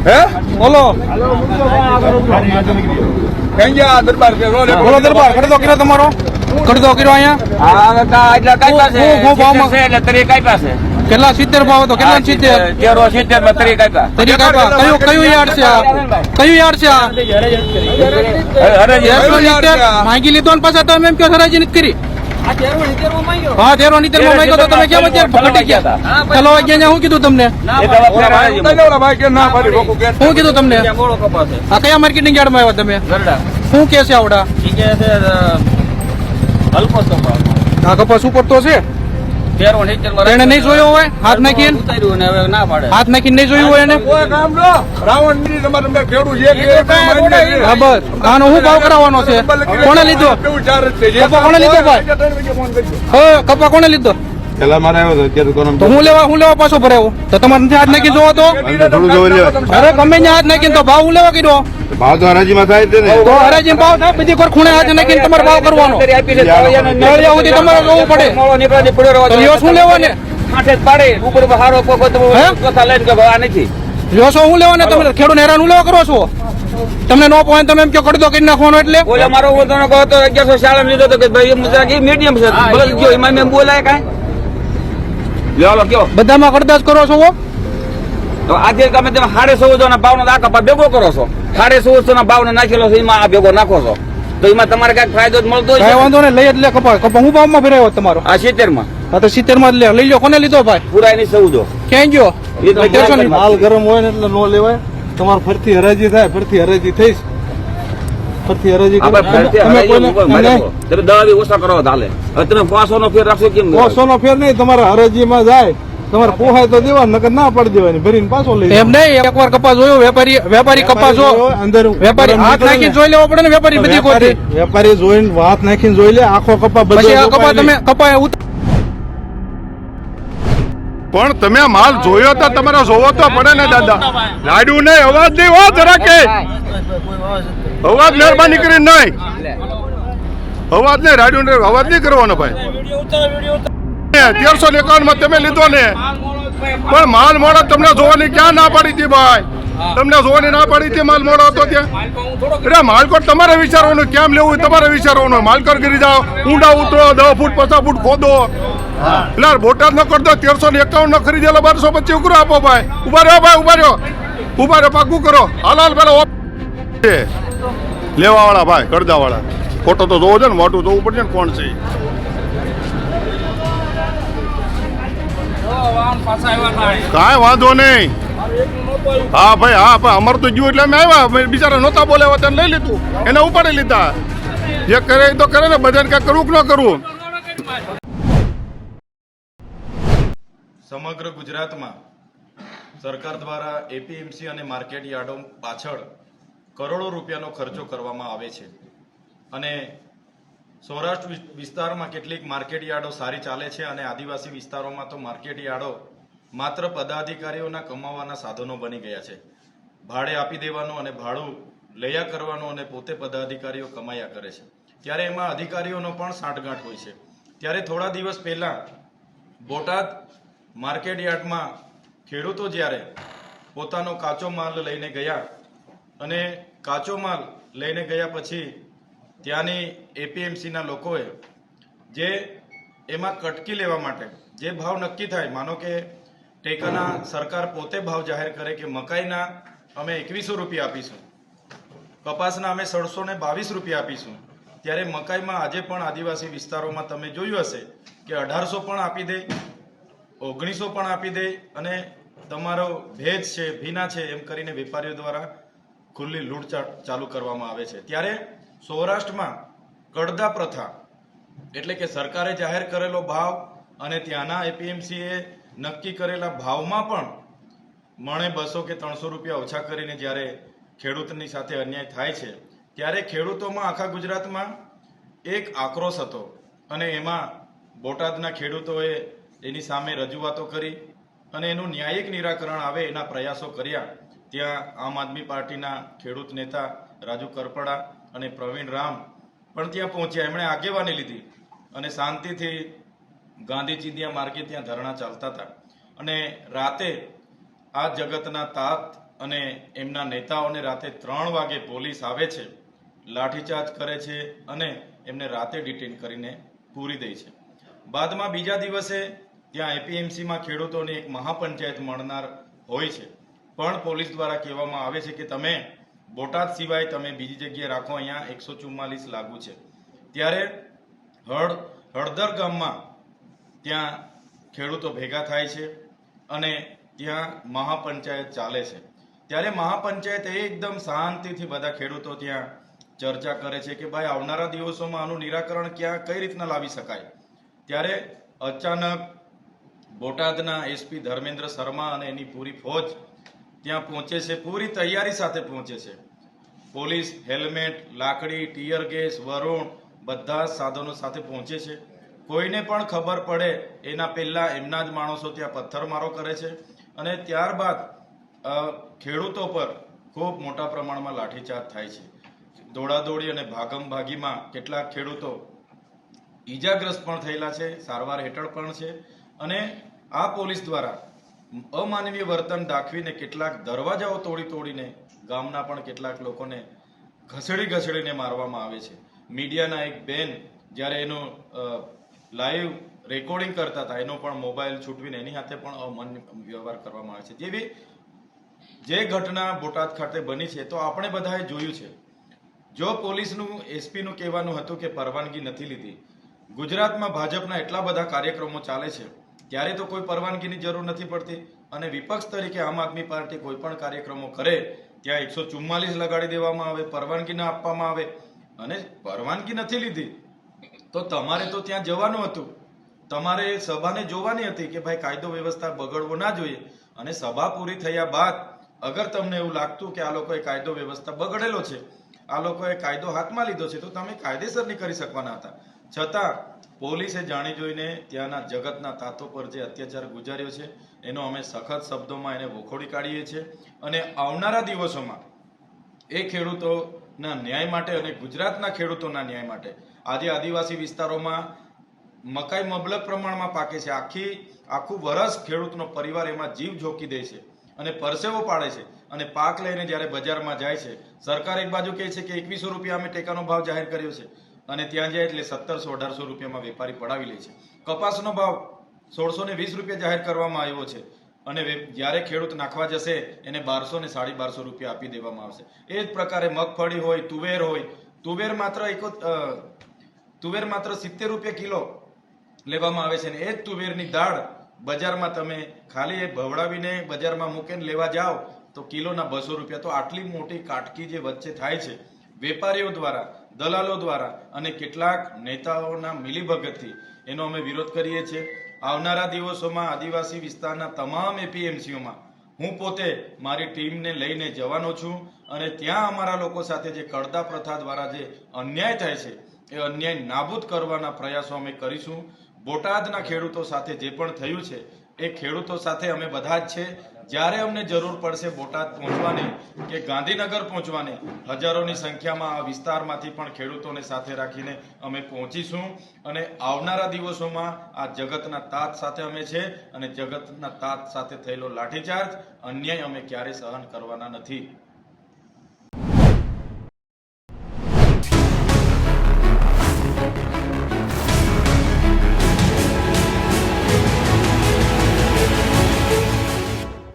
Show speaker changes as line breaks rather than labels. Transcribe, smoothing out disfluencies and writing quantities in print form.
હે બોલો દરબાર બોલો દરબાર ખડતો કર્યો તમારો ખડતો કર્યો અહીંયા કેટલા 70 ભાવ હતો કેટલા 70 તરી કાપ્યા કયું યાર્ડ છે કયું યાર્ડ છે માંગી લીધો ને પાછા તમે એમ કહો હરાજી નથી કરી હા 13 માં માંગ્યો તો તમે કેમ અત્યારે પકડી ગયા ચલો વાગ્યા શું કીધું તમને શું કીધું તમને આ કયા માર્કેટિંગ યાર્ડમાં આવ્યા તમે શું કે છે આવડા આ કપાસ ઉપર તો છે એને નહીં જોયો હોય હાથ નાખીને હાથ નાખીને નહીં જોયું હોય એને બરાબર આનો શું ભાવ કરાવવાનો છે કોને લીધો કપા કોને લીધો ભાઈ કપા કોને લીધો હું લેવા પાછો ભરાયો તો તમારે નથી હાથ નાખી જોવો તો અરે ગમે ત્યાં હાથ નાખીને તો ભાવ હું લેવા કીધો
ભાવ તો હરાજીમાં થાય છે ને
તો હરાજી ભાવ થાય બીજી કોઈ ખૂણે હાથ નાખીને તમારે ભાવ કરવાનો તમારે જોવું પડે શું લેવા ને લ્યો છો હું લેવા ને તમે ખેડૂત હેરાન હું લેવા કરો છો તમને નો પોઈન્ટ તમે એમ કે કરી દો કરી નાખવાનો એટલે
મારો 1100 શાળા લીધો તો મીડિયમ છે એમાં બોલાય કાંઈ
બધામાં કડદાજ કરો છો
તો આજે તમે 1650 ના ભાવ નો આ કપા ભેગો કરો છો 1650 ના ભાવ નો નાખેલો છે એમાં આ ભેગો નાખો છો તો એમાં તમારે કઈક ફાયદો મળતો
હોય વાંધો ને લઈ જ લે કપા કપા હું ભાવમાં ભરાયો તમારો
આ 70 માં
હા તો 70 માં લે લઈ લો કોને લીધો ભાઈ
પુરાય ની 14
ક્યાં ગયો
માલ ગરમ હોય ને એટલે નો લેવાય તમારે ફરતી હરાજી થાય ફરતી હરાજી થઈશ ફરતી હરાજી
તમે 10 ઓછા કરો ચાલે તમે 500 નો ફેર રાખશો કેમ
500 નો ફેર નહીં તમારે હરાજીમાં જાય તમારે પોહાય તો દેવા નકર ના પાડી દેવાની ભરીને પાછો લઈ
એમ નહીં એકવાર કપાસ જોયો વેપારી કપાસ જો
અંદર
વેપારી હાથ નાખીને જોઈ લેવો પડે ને વેપારી બધી કોઈ
વેપારી જોઈને હાથ નાખીને જોઈ લે આખો કપા
પછી આ કપા તમે કપા
પણ તમે માલ જોયો તો તમારે જોવો તો પડે ને દાદા લાડુ નહીં અવાજ નહીં હો જરા કે અવાજ મહેરબાની કરીને નહીં અવાજ નહીં રાડુ ને અવાજ નહીં કરવાનો ભાઈ 1351 માં તમે લીધો ને પણ માલ મોડો તમને જોવાની ક્યાં ના પાડી હતી ભાઈ તમને જોવાની ના પાડી હતી માલ મોડો હતો ત્યાં અરે માલકોટ તમારે વિચારવાનું કેમ લેવું તમારે વિચારવાનું માલકોટ કરી જાઓ ઊંડા ઉતરો 10 ફૂટ 50 ફૂટ ખોદો એટલે બોટાદ ન કરતો 1351 નો ખરીદેલો 1225 ઉકરો આપો ભાઈ ઉભા રહ્યો ભાઈ ઉભા રહ્યો પાકું કરો હાલ પેલા લેવા વાળા ભાઈ કરદા વાળા ફોટો તો જોવો છે ને મોટું જોવું પડશે ને કોણ છે કાંઈ વાંધો નહીં હા ભાઈ અમારે તો ગયું એટલે અમે આવ્યા બિચારા નહોતા બોલાવ્યા તેને લઈ લીધું એને ઉપાડી લીધા જે કરે તો કરે ને બધાને કાંઈ કરવું કે ન કરવું
સમગ્ર ગુજરાતમાં સરકાર દ્વારા એપીએમસી અને માર્કેટ યાર્ડો પાછળ કરોડો રૂપિયાનો ખર્ચો કરવામાં આવે છે અને સૌરાષ્ટ્ર વિસ્તારમાં કેટલીક માર્કેટ યાર્ડો સારી ચાલે છે અને આદિવાસી વિસ્તારોમાં તો માર્કેટ યાર્ડો માત્ર પદાધિકારીઓના કમાવાના સાધનો બની ગયા છે ભાડે આપી દેવાનું અને ભાડું લૈયા કરવાનું અને પોતે પદાધિકારીઓ કમાયા કરે છે ત્યારે એમાં અધિકારીઓનો પણ સાંઠગાંઠ હોય છે ત્યારે થોડા દિવસ પહેલા બોટાદ માર્કેટ યાર્ડમાં ખેડૂતો જ્યારે પોતાનો કાચો માલ લઈને ગયા અને કાચો માલ લઈને ગયા પછી ત્યાંની એપીએમસીના લોકોએ જે એમાં કટકી લેવા માટે જે ભાવ નક્કી થાય માનો કે ટેકાના સરકાર પોતે ભાવ જાહેર કરે કે મકાઈના અમે 2100 રૂપિયા આપીશું કપાસના અમે 1722 રૂપિયા આપીશું ત્યારે મકાઈમાં આજે પણ આદિવાસી વિસ્તારોમાં તમે જોયું હશે કે 1800 પણ આપી દે 1900 પણ આપી દે અને તમારો ભેજ છે ભીના છે એમ કરીને વેપારીઓ દ્વારા ખુલ્લી લૂંટ ચાલુ કરવામાં આવે છે ત્યારે સૌરાષ્ટ્રમાં કડદા પ્રથા એટલે કે સરકારે જાહેર કરેલો ભાવ અને ત્યાંના એપીએમસીએ નક્કી કરેલા ભાવમાં પણ મણે 200 કે 300 રૂપિયા ઓછા કરીને જ્યારે ખેડૂતની સાથે અન્યાય થાય છે ત્યારે ખેડૂતોમાં આખા ગુજરાતમાં એક આક્રોશ હતો અને એમાં બોટાદના ખેડૂતોએ એની સામે રજૂઆતો કરી અને એનું ન્યાયિક નિરાકરણ આવે એના પ્રયાસો કર્યા ત્યાં આમ આદમી પાર્ટીના ખેડૂત નેતા રાજુ કરપડા અને પ્રવીણ રામ પણ ત્યાં પહોંચ્યા એમણે આગેવાની લીધી અને શાંતિથી ગાંધી ચિંધ્યા માર્ગે ત્યાં ધરણા ચાલતા હતા અને રાતે આ જગતના તાત અને એમના નેતાઓને રાતે 3 વાગે પોલીસ આવે છે, લાઠીચાર્જ કરે છે અને એમને રાતે ડિટેન કરીને પૂરી દે છે. બાદમાં બીજા દિવસે ત્યાં એપીએમસીમાં ખેડૂતોની એક મહાપંચાયત મળનાર હોય છે, પણ પોલીસ દ્વારા કહેવામાં આવે છે કે તમે બોટાદ સિવાય તમે બીજી જગ્યાએ રાખો, અહીંયા 144 લાગુ છે. ત્યારે હળદર ગામમાં ત્યાં ખેડૂતો ભેગા થાય છે અને ત્યાં મહાપંચાયત ચાલે છે. ત્યારે મહાપંચાયત એકદમ શાંતિથી બધા ખેડૂતો ત્યાં ચર્ચા કરે છે કે ભાઈ આવનારા દિવસોમાં આનું નિરાકરણ કઈ રીતના લાવી શકાય. ત્યારે અચાનક બોટાદના એસપી ધર્મેન્દ્ર શર્મા અને એની પૂરી ફોજ ત્યાં પહોંચે છે, પૂરી તૈયારી સાથે પહોંચે છે. પોલીસ હેલ્મેટ, લાકડી, ટીયર ગેસ, વરુણ બધા સાધનો સાથે પહોંચે છે. કોઈને પણ ખબર પડે એના પહેલા એમના જ માણસો ત્યાં પથ્થરમારો કરે છે અને ત્યારબાદ ખેડૂતો પર ખૂબ મોટા પ્રમાણમાં લાઠીચાર્જ થાય છે. દોડાદોડી અને ભાગમભાગીમાં કેટલાક ખેડૂતો ઈજાગ્રસ્ત પણ થયેલા છે, સારવાર હેઠળ પણ છે. અને આ પોલીસ દ્વારા અમાનવીય વર્તન દાખવીને કેટલાક દરવાજાઓ તોડીને ગામના પણ કેટલાક લોકોને ઘસડીને મારવામાં આવે છે. મીડિયાના એક બેન જ્યારે એનું લાઈવ રેકોર્ડિંગ કરતા હતા, એનો પણ મોબાઈલ છૂટવીને એની સાથે પણ અમાન્ય વ્યવહાર કરવામાં આવે છે. જેવી જે ઘટના બોટાદ ખાતે બની છે તો આપણે બધાએ જોયું છે. જો પોલીસનું એસપીનું કહેવાનું હતું કે પરવાનગી નથી લીધી, ગુજરાતમાં ભાજપના એટલા બધા કાર્યક્રમો ચાલે છે ત્યારે તો કોઈ પરવાનગીની જરૂર નથી પડતી, અને વિપક્ષ તરીકે આમ આદમી પાર્ટી કોઈ પણ કાર્યક્રમો કરે ત્યાં 144 લગાડી દેવામાં આવે, પરવાનગી ન આપવામાં આવે. અને પરવાનગી નથી લીધી તો તમારે તો ત્યાં જવાનું હતું, તમારે સભાને જોવાની હતી કે ભાઈ કાયદો વ્યવસ્થા બગડવો ના જોઈએ. અને સભા પૂરી થયા બાદ અગર તમને એવું લાગતું કે આ લોકોએ કાયદો વ્યવસ્થા બગડેલો છે, આ લોકોએ કાયદો હાથમાં લીધો છે, તો તમે કાયદેસર કરી શકવાના હતા. છતાં પોલીસે જાણી જોઈને ત્યાંના જગતના તાતો પર જે અત્યાચાર ગુજાર્યો છે એનો અમે સખત શબ્દોમાં એને વખોડી કાઢીએ છીએ. અને આવનારા દિવસોમાં એ ખેડૂતોના ન્યાય માટે અને ગુજરાતના ખેડૂતોના ન્યાય માટે આજે આદિવાસી વિસ્તારોમાં મકાઈ મબલક પ્રમાણમાં પાકે છે. આખું વરસ ખેડૂતનો પરિવાર એમાં જીવ ઝોકી દે છે અને પરસેવો પાડે છે, અને પાક લઈને જ્યારે બજારમાં જાય છે, સરકાર એક બાજુ કહે છે કે 2100 રૂપિયા અમે ટેકાનો ભાવ જાહેર કર્યો છે, અને ત્યાં જાય એટલે 1700-1800 રૂપિયામાં વેપારી પડાવી લે છે. કપાસનો ભાવ 1620 રૂપિયા જાહેર કરવામાં આવ્યો છે, અને જ્યારે ખેડૂત નાખવા જશે એને 1200 ને 1250 રૂપિયા આપી દેવામાં આવશે. એ જ પ્રકારે મગફળી હોય, તુવેર હોય, તુવેર માત્ર 70 રૂપિયા કિલો લેવામાં આવે છે, અને એ જ તુવેરની દાળ બજારમાં તમે ખાલી એ ભવડાવીને બજારમાં મૂકીને લેવા જાઓ તો કિલોના 200 રૂપિયા. તો આટલી મોટી કાટકી જે વચ્ચે થાય છે વેપારીઓ દ્વારા, દલાલો દ્વારા અને કેટલાક નેતાઓના મિલીભગતથી, એનો અમે વિરોધ કરીએ છીએ. આવનારા દિવસોમાં આદિવાસી વિસ્તારના તમામ એપીએમસીઓમાં હું પોતે મારી ટીમને લઈને જવાનો છું, અને ત્યાં અમારા લોકો સાથે જે કડદા પ્રથા દ્વારા જે અન્યાય થાય છે એ અન્યાય નાબૂદ કરવાના પ્રયાસો અમે કરીશું. બોટાદના ખેડૂતો સાથે જે પણ થયું છે એ ખેડૂતો સાથે અમે બધા જ છે. જ્યારે અમને જરૂર પડશે બોટાદ પહોંચવાની કે ગાંધીનગર પહોંચવાની, હજારોની સંખ્યામાં આ વિસ્તારમાંથી પણ ખેડૂતોને સાથે રાખીને અમે પહોંચીશું. અને આવનારા દિવસોમાં આ જગતના તાત સાથે અમે છે, અને જગતના તાત સાથે થયેલો લાઠીચાર્જ, અન્યાય અમે ક્યારે સહન કરવાના નથી.